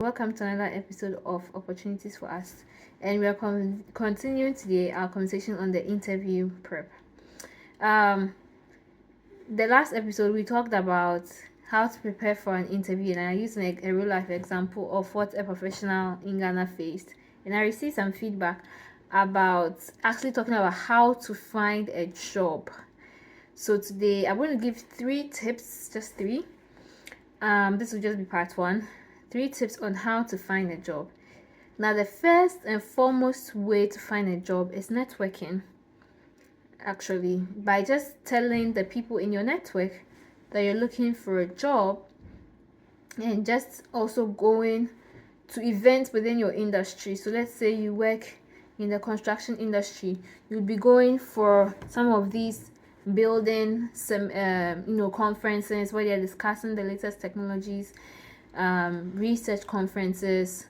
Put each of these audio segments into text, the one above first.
Welcome to another episode of Opportunities for Us, and we are continuing today our conversation on the interview prep. Um, the last episode we talked about how to prepare for an interview, and I used a real life example of what a professional in Ghana faced, and I received some feedback about actually talking about how to find a job. So today I'm going to give 3 tips, just 3. This will just be part 1. 3 tips on how to find a job. Now, the first and foremost way to find a job is networking. Actually, by just telling the people in your network that you're looking for a job, and just also going to events within your industry. So let's say you work in the construction industry, you'll be going for some of these building conferences where they're discussing the latest technologies, research conferences,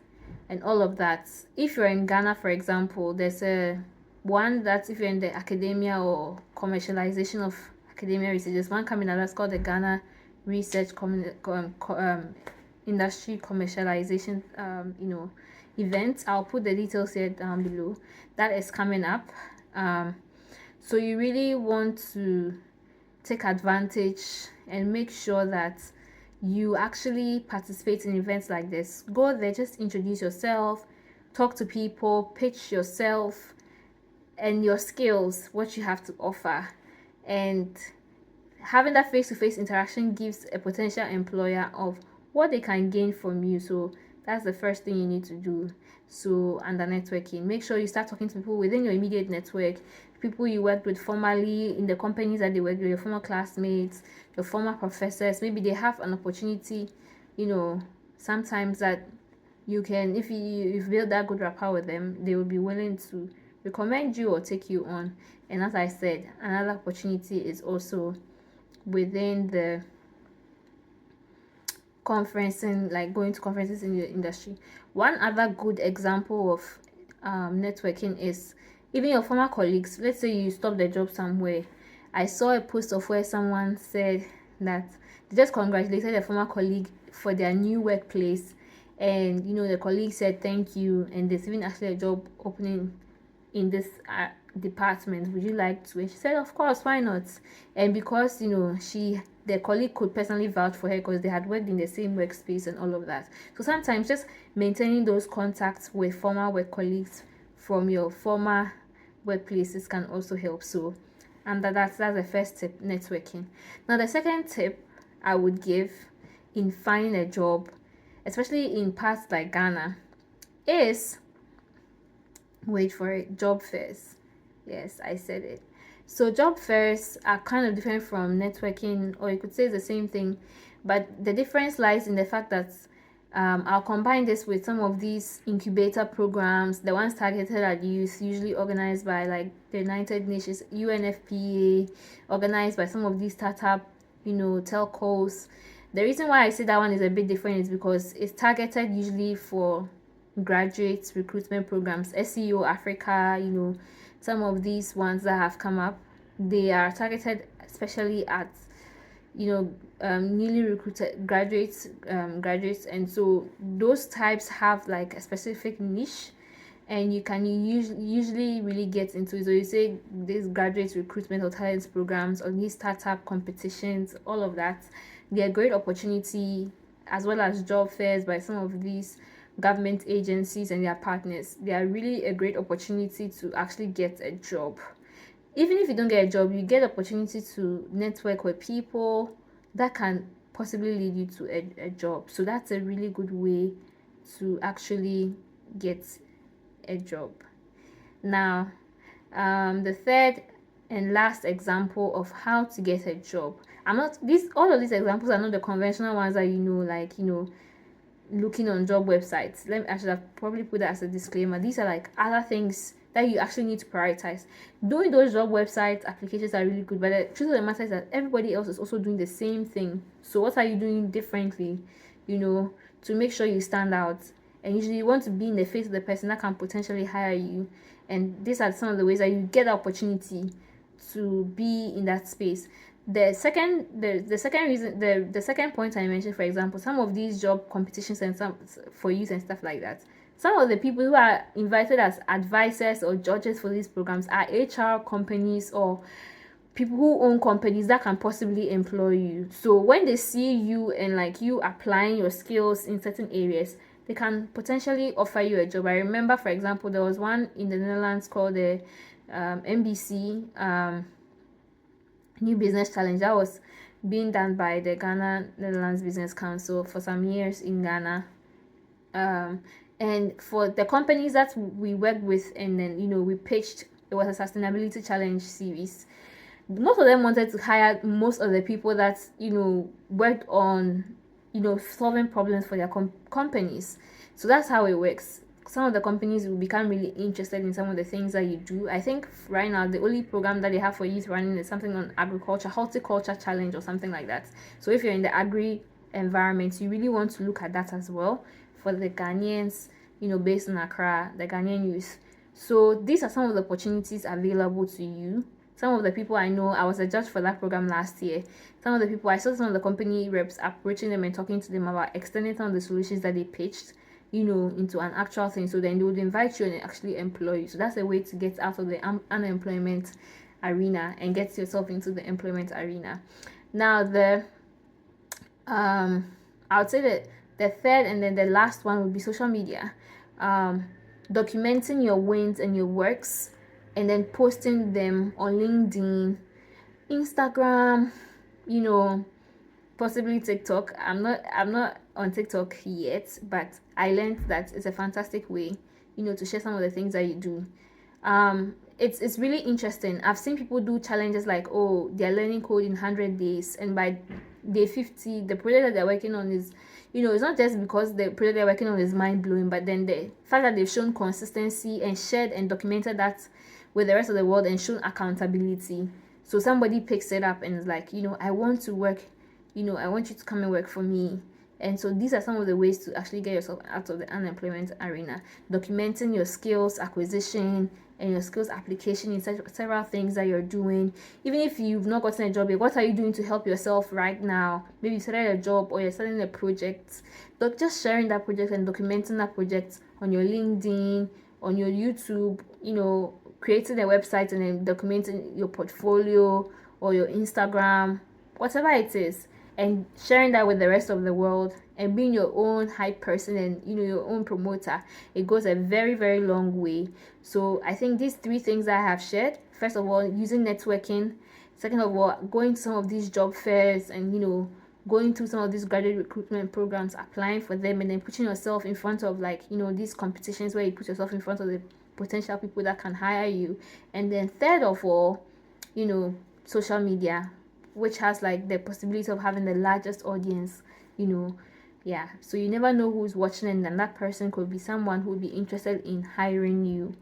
and all of that. If you're in Ghana, for example, there's a one that if you're in the academia or commercialization of academia research, there's one coming out that's called the Ghana Research Industry Commercialization event. I'll put the details here down below. That is coming up. So you really want to take advantage and make sure that you actually participate in events like this. Go there, just introduce yourself, talk to people, pitch yourself and your skills, what you have to offer. And having that face-to-face interaction gives a potential employer of what they can gain from you. So that's the first thing you need to do. So under networking, make sure you start talking to people within your immediate network, people you worked with formerly in the companies that they worked with, your former classmates, your former professors. Maybe they have an opportunity, sometimes that you can, if you build that good rapport with them, they will be willing to recommend you or take you on. And as I said, another opportunity is also within the conferencing, like going to conferences in your industry. One other good example of networking is even your former colleagues. Let's say you stop the job somewhere. I saw a post of where someone said that they just congratulated a former colleague for their new workplace, and the colleague said thank you, and there's even actually a job opening in this department. Would you like to? And she said, of course, why not? And because the colleague could personally vouch for her because they had worked in the same workspace and all of that. So sometimes just maintaining those contacts with former work colleagues from your former workplaces can also help. So, and that's the first tip, networking. Now, the second tip I would give in finding a job, especially in parts like Ghana, is wait for it, job fairs. Yes, I said it. So job fairs are kind of different from networking, or you could say it's the same thing, but the difference lies in the fact that I'll combine this with some of these incubator programs, the ones targeted at youth, usually organized by like the United Nations, UNFPA, organized by some of these startup, telcos. The reason why I say that one is a bit different is because it's targeted usually for graduate recruitment programs, SEO Africa, some of these ones that have come up, they are targeted especially at newly recruited graduates, and so those types have like a specific niche, and you can usually really get into it. So you say these graduate recruitment or talent programs or these startup competitions, all of that, they're a great opportunity, as well as job fairs by some of these government agencies and their partners. They are really a great opportunity to actually get a job. Even if you don't get a job, you get opportunity to network with people that can possibly lead you to a job. So that's a really good way to actually get a job. Now, the third and last example of how to get a job. All of these examples are not the conventional ones that looking on job websites. I should have probably put that as a disclaimer. These are like other things that you actually need to prioritize. Doing those job website applications are really good, but the truth of the matter is that everybody else is also doing the same thing. So what are you doing differently, to make sure you stand out? And usually you want to be in the face of the person that can potentially hire you. And these are some of the ways that you get the opportunity to be in that space. the second reason, the second point I mentioned, for example, some of these job competitions and some for youth and stuff like that, some of the people who are invited as advisors or judges for these programs are HR companies or people who own companies that can possibly employ you. So when they see you and like you applying your skills in certain areas, they can potentially offer you a job. I remember, for example, there was one in the Netherlands called the NBC New Business Challenge that was being done by the Ghana Netherlands Business Council for some years in Ghana. And for the companies that we worked with, and then we pitched, it was a sustainability challenge series. Most of them wanted to hire most of the people that worked on solving problems for their companies. So that's how it works. Some of the companies will become really interested in some of the things that you do. I think right now the only program that they have for youth running is something on agriculture, horticulture challenge or something like that. So if you're in the agri environment, you really want to look at that as well for the Ghanaians, based in Accra, the Ghanaian youth. So these are some of the opportunities available to you. Some of the people I know, I was a judge for that program last year. Some of the people, I saw some of the company reps approaching them and talking to them about extending some of the solutions that they pitched, into an actual thing. So then they would invite you and actually employ you. So that's a way to get out of the unemployment arena and get yourself into the employment arena. Now I would say that the third and then the last one would be social media. Documenting your wins and your works and then posting them on LinkedIn, Instagram, possibly TikTok. I'm not on TikTok yet, but I learned that it's a fantastic way, to share some of the things that you do. It's really interesting. I've seen people do challenges like, oh, they're learning code in 100 days, and by day 50, the project that they're working on is, it's not just because the project they're working on is mind blowing, but then the fact that they've shown consistency and shared and documented that with the rest of the world and shown accountability. So somebody picks it up and is like, I want to work, I want you to come and work for me. And so these are some of the ways to actually get yourself out of the unemployment arena. Documenting your skills acquisition and your skills application in several things that you're doing. Even if you've not gotten a job yet, what are you doing to help yourself right now? Maybe you started a job or you're starting a project. But just sharing that project and documenting that project on your LinkedIn, on your YouTube, creating a website and then documenting your portfolio or your Instagram, whatever it is, and sharing that with the rest of the world and being your own hype person and your own promoter, it goes a very, very long way. So I think these three things I have shared, first of all, using networking, second of all, going to some of these job fairs and going through some of these graduate recruitment programs, applying for them, and then putting yourself in front of these competitions where you put yourself in front of the potential people that can hire you. And then third of all, social media, which has like the possibility of having the largest audience, yeah. So you never know who's watching, and then that person could be someone who would be interested in hiring you.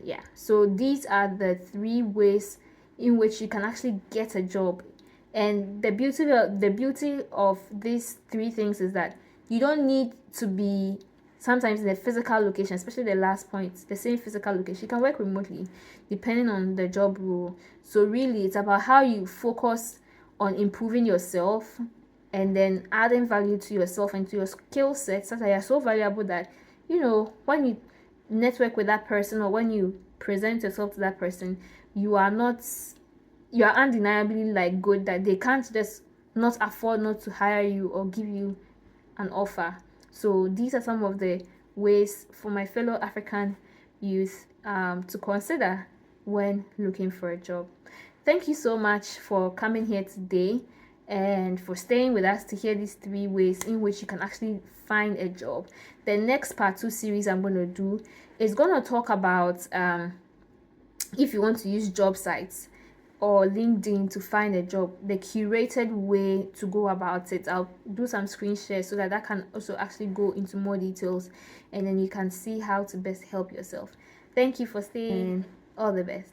Yeah. So these are the three ways in which you can actually get a job. And the beauty of these three things is that you don't need to be sometimes in a physical location, especially the last point, the same physical location. You can work remotely depending on the job role. So really it's about how you focus on improving yourself and then adding value to yourself and to your skill sets that are so valuable that when you network with that person or when you present yourself to that person, you are undeniably like good, that they can't just not afford not to hire you or give you an offer. So these are some of the ways for my fellow African youth to consider when looking for a job. Thank you so much for coming here today and for staying with us to hear these three ways in which you can actually find a job. The next part 2 series I'm going to do is going to talk about if you want to use job sites or LinkedIn to find a job, the curated way to go about it. I'll do some screen shares so that can also actually go into more details, and then you can see how to best help yourself. Thank you for staying. All the best.